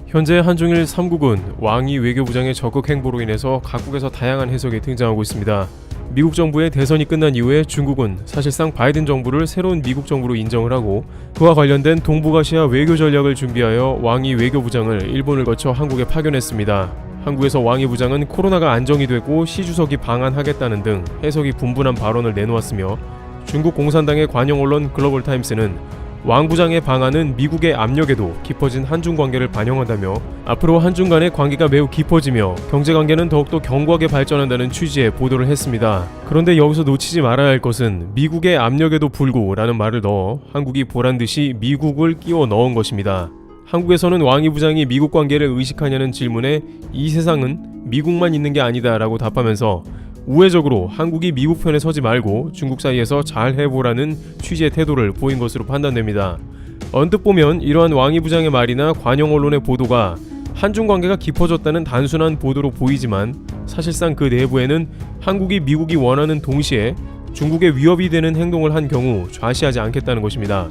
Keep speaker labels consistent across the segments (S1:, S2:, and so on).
S1: 현재 한중일 3국은 왕이 외교부장의 적극 행보로 인해서 각국에서 다양한 해석이 등장하고 있습니다. 미국 정부의 대선이 끝난 이후에 중국은 사실상 바이든 정부를 새로운 미국 정부로 인정을 하고 그와 관련된 동북아시아 외교 전략을 준비하여 왕이 외교부장을 일본을 거쳐 한국에 파견했습니다. 한국에서 왕이 부장은 코로나가 안정이 되고 시 주석이 방한하겠다는 등 해석이 분분한 발언을 내놓았으며 중국 공산당의 관영 언론 글로벌타임스는 왕 부장의 방한은 미국의 압력에도 깊어진 한중 관계를 반영한다며 앞으로 한중 간의 관계가 매우 깊어지며 경제관계는 더욱더 견고하게 발전한다는 취지의 보도를 했습니다. 그런데 여기서 놓치지 말아야 할 것은 미국의 압력에도 불구 라는 말을 넣어 한국이 보란듯이 미국을 끼워 넣은 것입니다. 한국에서는 왕이 부장이 미국 관계를 의식하냐는 질문에 이 세상은 미국만 있는 게 아니다 라고 답하면서 우회적으로 한국이 미국 편에 서지 말고 중국 사이에서 잘 해보라는 취지의 태도를 보인 것으로 판단됩니다. 언뜻 보면 이러한 왕이 부장의 말이나 관영 언론의 보도가 한중 관계가 깊어졌다는 단순한 보도로 보이지만 사실상 그 내부에는 한국이 미국이 원하는 동시에 중국에 위협이 되는 행동을 한 경우 좌시하지 않겠다는 것입니다.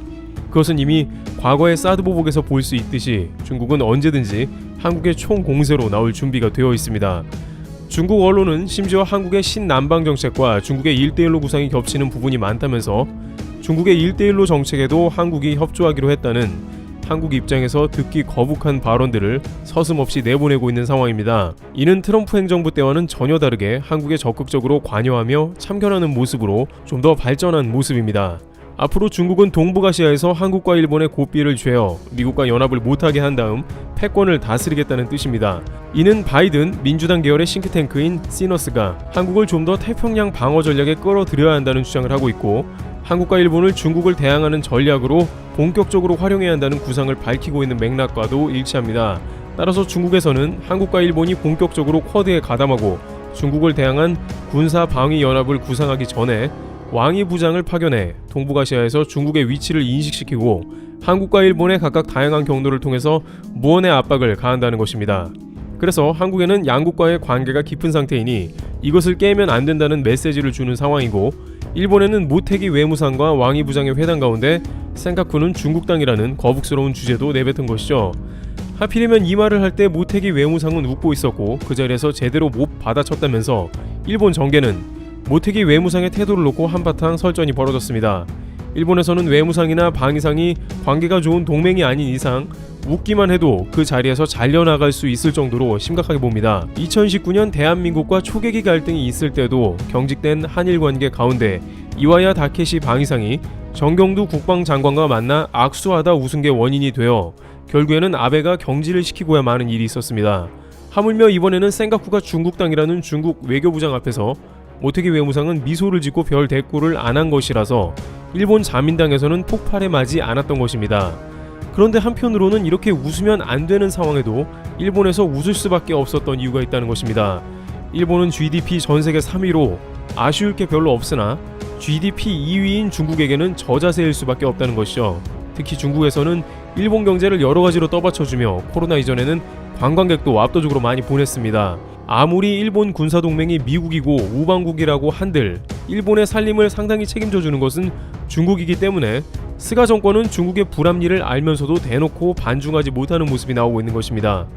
S1: 그것은 이미 과거의 사드 보복에서 볼 수 있듯이 중국은 언제든지 한국의 총공세로 나올 준비가 되어 있습니다. 중국 언론은 심지어 한국의 신남방 정책과 중국의 1대1로 구상이 겹치는 부분이 많다면서 중국의 1대1로 정책에도 한국이 협조하기로 했다는 한국 입장에서 듣기 거북한 발언들을 서슴없이 내보내고 있는 상황입니다. 이는 트럼프 행정부 때와는 전혀 다르게 한국에 적극적으로 관여하며 참견하는 모습으로 좀 더 발전한 모습입니다. 앞으로 중국은 동북아시아에서 한국과 일본의 고삐를 죄어 미국과 연합을 못하게 한 다음 패권을 다스리겠다는 뜻입니다. 이는 바이든 민주당 계열의 싱크탱크인 시너스가 한국을 좀 더 태평양 방어 전략에 끌어들여야 한다는 주장을 하고 있고 한국과 일본을 중국을 대항하는 전략으로 본격적으로 활용해야 한다는 구상을 밝히고 있는 맥락과도 일치합니다. 따라서 중국에서는 한국과 일본이 본격적으로 쿼드에 가담하고 중국을 대항한 군사 방위 연합을 구상하기 전에 왕이 부장을 파견해 동북아시아에서 중국의 위치를 인식시키고 한국과 일본의 각각 다양한 경로를 통해서 무언의 압박을 가한다는 것입니다. 그래서 한국에는 양국과의 관계가 깊은 상태이니 이것을 깨면 안 된다는 메시지를 주는 상황이고 일본에는 모테기 외무상과 왕이 부장의 회담 가운데 센카쿠는 중국당이라는 거북스러운 주제도 내뱉은 것이죠. 하필이면 이 말을 할 때 모테기 외무상은 웃고 있었고 그 자리에서 제대로 못 받아쳤다면서 일본 정계는 모테기 외무상의 태도를 놓고 한바탕 설전이 벌어졌습니다. 일본에서는 외무상이나 방위상이 관계가 좋은 동맹이 아닌 이상 웃기만 해도 그 자리에서 잘려나갈 수 있을 정도로 심각하게 봅니다. 2019년 대한민국과 초계기 갈등이 있을 때도 경직된 한일 관계 가운데 이와야 다케시 방위상이 정경두 국방장관과 만나 악수하다 웃은 게 원인이 되어 결국에는 아베가 경질을 시키고야 마는 일이 있었습니다. 하물며 이번에는 센카쿠가 중국당이라는 중국 외교부장 앞에서 모테기 외무상은 미소를 짓고 별 대꾸를 안 한 것이라서 일본 자민당에서는 폭발에 맞지 않았던 것입니다. 그런데 한편으로는 이렇게 웃으면 안 되는 상황에도 일본에서 웃을 수밖에 없었던 이유가 있다는 것입니다. 일본은 GDP 전세계 3위로 아쉬울 게 별로 없으나 GDP 2위인 중국에게는 저자세일 수밖에 없다는 것이죠. 특히 중국에서는 일본 경제를 여러 가지로 떠받쳐주며 코로나 이전에는 관광객도 압도적으로 많이 보냈습니다. 아무리 일본 군사동맹이 미국이고 우방국이라고 한들 일본의 살림을 상당히 책임져주는 것은 중국이기 때문에 스가 정권은 중국의 불합리를 알면서도 대놓고 반중하지 못하는 모습이 나오고 있는 것입니다.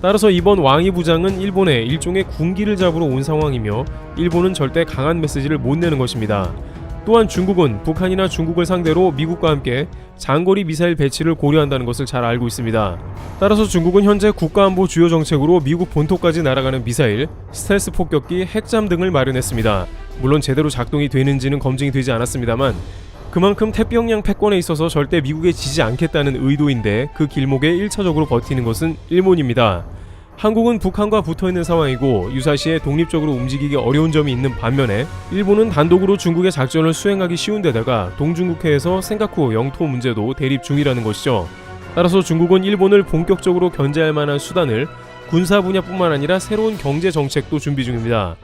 S1: 따라서 이번 왕이 부장은 일본에 일종의 군기를 잡으러 온 상황이며 일본은 절대 강한 메시지를 못 내는 것입니다. 또한 중국은 북한이나 중국을 상대로 미국과 함께 장거리 미사일 배치를 고려한다는 것을 잘 알고 있습니다. 따라서 중국은 현재 국가안보 주요 정책으로 미국 본토까지 날아가는 미사일, 스텔스 폭격기, 핵잠 등을 마련했습니다. 물론 제대로 작동이 되는지는 검증이 되지 않았습니다만 그만큼 태평양 패권에 있어서 절대 미국에 지지 않겠다는 의도인데 그 길목에 1차적으로 버티는 것은 일본입니다. 한국은 북한과 붙어있는 상황이고 유사시에 독립적으로 움직이기 어려운 점이 있는 반면에 일본은 단독으로 중국의 작전을 수행하기 쉬운 데다가 동중국해에서 센카쿠 영토 문제도 대립 중이라는 것이죠. 따라서 중국은 일본을 본격적으로 견제할 만한 수단을 군사 분야뿐만 아니라 새로운 경제 정책도 준비 중입니다.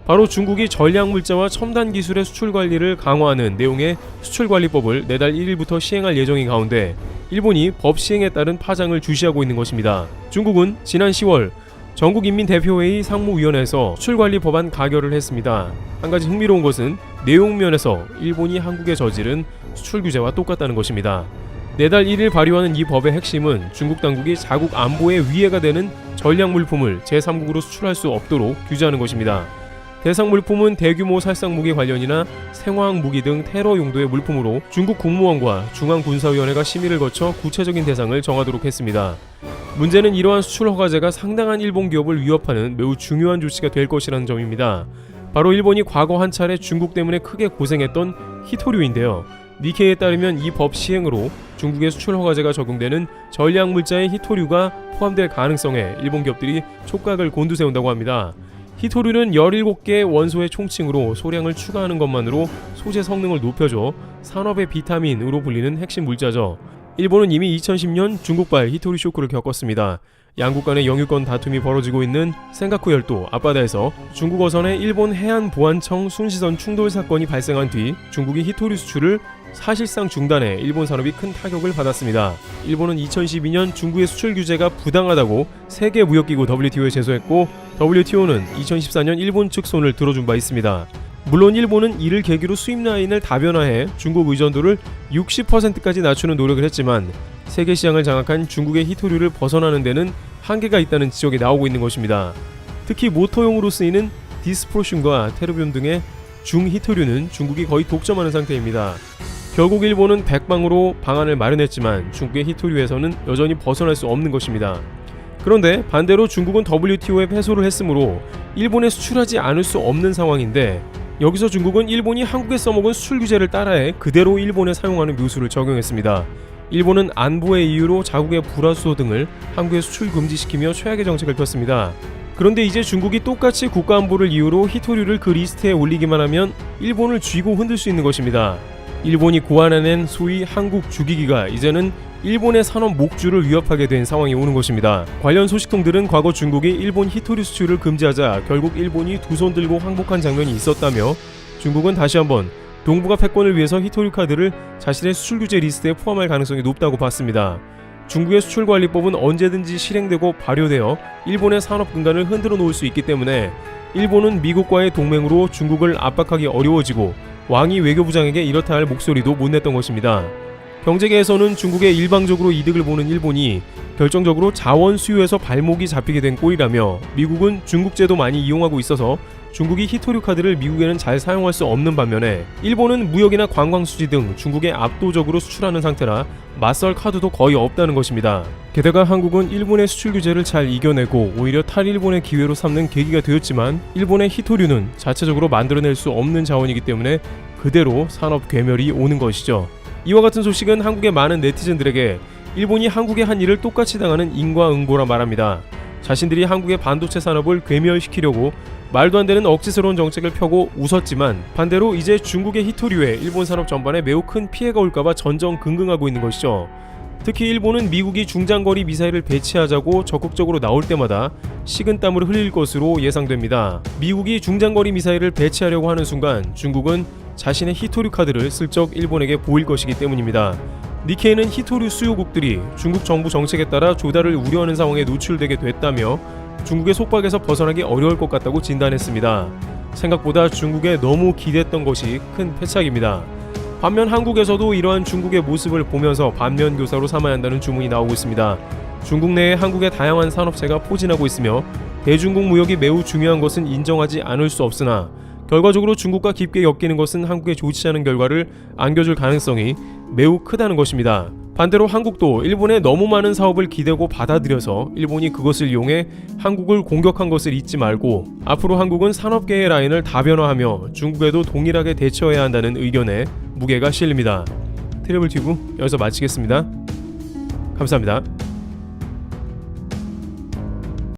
S1: 바로 중국이 전략물자와 첨단 기술의 수출 관리를 강화하는 내용의 수출관리법을 내달 1일부터 시행할 예정인 가운데 일본이 법 시행에 따른 파장을 주시하고 있는 것입니다. 중국은 지난 10월 전국인민대표회의 상무위원회에서 수출관리 법안 가결을 했습니다. 한 가지 흥미로운 것은 내용 면에서 일본이 한국에 저지른 수출 규제와 똑같다는 것입니다. 내달 1일 발효하는 이 법의 핵심은 중국 당국이 자국 안보에 위해가 되는 전략 물품을 제3국으로 수출할 수 없도록 규제하는 것입니다. 대상 물품은 대규모 살상 무기 관련이나 생화학 무기 등 테러 용도의 물품으로 중국 국무원과 중앙군사위원회가 심의를 거쳐 구체적인 대상을 정하도록 했습니다. 문제는 이러한 수출 허가제가 상당한 일본 기업을 위협하는 매우 중요한 조치가 될 것이라는 점입니다. 바로 일본이 과거 한 차례 중국 때문에 크게 고생했던 히토류인데요. 니케이에 따르면 이 법 시행으로 중국의 수출 허가제가 적용되는 전략 물자의 히토류가 포함될 가능성에 일본 기업들이 촉각을 곤두세운다고 합니다. 히토류는 17개의 원소의 총칭으로 소량을 추가하는 것만으로 소재 성능을 높여줘 산업의 비타민으로 불리는 핵심 물자죠. 일본은 이미 2010년 중국발 히토류 쇼크를 겪었습니다. 양국 간의 영유권 다툼이 벌어지고 있는 센가쿠 열도 앞바다에서 중국 어선의 일본 해안보안청 순시선 충돌 사건이 발생한 뒤 중국이 히토류 수출을 사실상 중단해 일본 산업이 큰 타격을 받았습니다. 일본은 2012년 중국의 수출 규제가 부당하다고 세계 무역기구 WTO에 제소했고 WTO는 2014년 일본 측 손을 들어준 바 있습니다. 물론 일본은 이를 계기로 수입 라인을 다변화해 중국 의존도를 60%까지 낮추는 노력을 했지만 세계 시장을 장악한 중국의 히토류를 벗어나는 데는 한계가 있다는 지적이 나오고 있는 것입니다. 특히 모터용으로 쓰이는 디스프로슘과 테르뷴 등의 중히토류는 중국이 거의 독점하는 상태입니다. 결국 일본은 백방으로 방안을 마련했지만 중국의 히토류에서는 여전히 벗어날 수 없는 것입니다. 그런데 반대로 중국은 WTO에 패소를 했으므로 일본에 수출하지 않을 수 없는 상황인데 여기서 중국은 일본이 한국에 써먹은 수출 규제를 따라해 그대로 일본에 사용하는 묘수를 적용했습니다. 일본은 안보의 이유로 자국의 불화수소 등을 한국에 수출 금지시키며 최악의 정책을 폈습니다. 그런데 이제 중국이 똑같이 국가안보를 이유로 히토류를 그 리스트에 올리기만 하면 일본을 쥐고 흔들 수 있는 것입니다. 일본이 고안해낸 소위 한국 주기기가 이제는 일본의 산업 목줄을 위협하게 된 상황이 오는 것입니다. 관련 소식통들은 과거 중국이 일본 히토류 수출을 금지하자 결국 일본이 두 손 들고 항복한 장면이 있었다며 중국은 다시 한번 동북아 패권을 위해서 히토류 카드를 자신의 수출 규제 리스트에 포함할 가능성이 높다고 봤습니다. 중국의 수출관리법은 언제든지 실행되고 발효되어 일본의 산업 근간을 흔들어 놓을 수 있기 때문에 일본은 미국과의 동맹으로 중국을 압박하기 어려워지고 왕이 외교부장에게 이렇다 할 목소리도 못 냈던 것입니다. 경제계에서는 중국의 일방적으로 이득을 보는 일본이 결정적으로 자원 수요에서 발목이 잡히게 된 꼴이라며 미국은 중국제도 많이 이용하고 있어서 중국이 히토류 카드를 미국에는 잘 사용할 수 없는 반면에 일본은 무역이나 관광 수지 등 중국에 압도적으로 수출하는 상태라 맞설 카드도 거의 없다는 것입니다. 게다가 한국은 일본의 수출 규제를 잘 이겨내고 오히려 탈일본의 기회로 삼는 계기가 되었지만 일본의 히토류는 자체적으로 만들어낼 수 없는 자원이기 때문에 그대로 산업 괴멸이 오는 것이죠. 이와 같은 소식은 한국의 많은 네티즌들에게 일본이 한국의 한 일을 똑같이 당하는 인과응보라 말합니다. 자신들이 한국의 반도체 산업을 괴멸시키려고 말도 안 되는 억지스러운 정책을 펴고 웃었지만 반대로 이제 중국의 히토류에 일본 산업 전반에 매우 큰 피해가 올까봐 전전긍긍하고 있는 것이죠. 특히 일본은 미국이 중장거리 미사일을 배치하자고 적극적으로 나올 때마다 식은땀을 흘릴 것으로 예상됩니다. 미국이 중장거리 미사일을 배치하려고 하는 순간 중국은 자신의 히토류 카드를 슬쩍 일본에게 보일 것이기 때문입니다. 니케이는 히토류 수요국들이 중국 정부 정책에 따라 조달을 우려하는 상황에 노출되게 됐다며 중국의 속박에서 벗어나기 어려울 것 같다고 진단했습니다. 생각보다 중국에 너무 기댔던 것이 큰 패착입니다. 반면 한국에서도 이러한 중국의 모습을 보면서 반면교사로 삼아야 한다는 주문이 나오고 있습니다. 중국 내에 한국의 다양한 산업체가 포진하고 있으며 대중국 무역이 매우 중요한 것은 인정하지 않을 수 없으나 결과적으로 중국과 깊게 엮이는 것은 한국에 좋지 않은 결과를 안겨줄 가능성이 매우 크다는 것입니다. 반대로 한국도 일본의 너무 많은 사업을 기대고 받아들여서 일본이 그것을 이용해 한국을 공격한 것을 잊지 말고 앞으로 한국은 산업계의 라인을 다변화하며 중국에도 동일하게 대처해야 한다는 의견에 무게가 실립니다. 트래블 튜브 여기서 마치겠습니다. 감사합니다.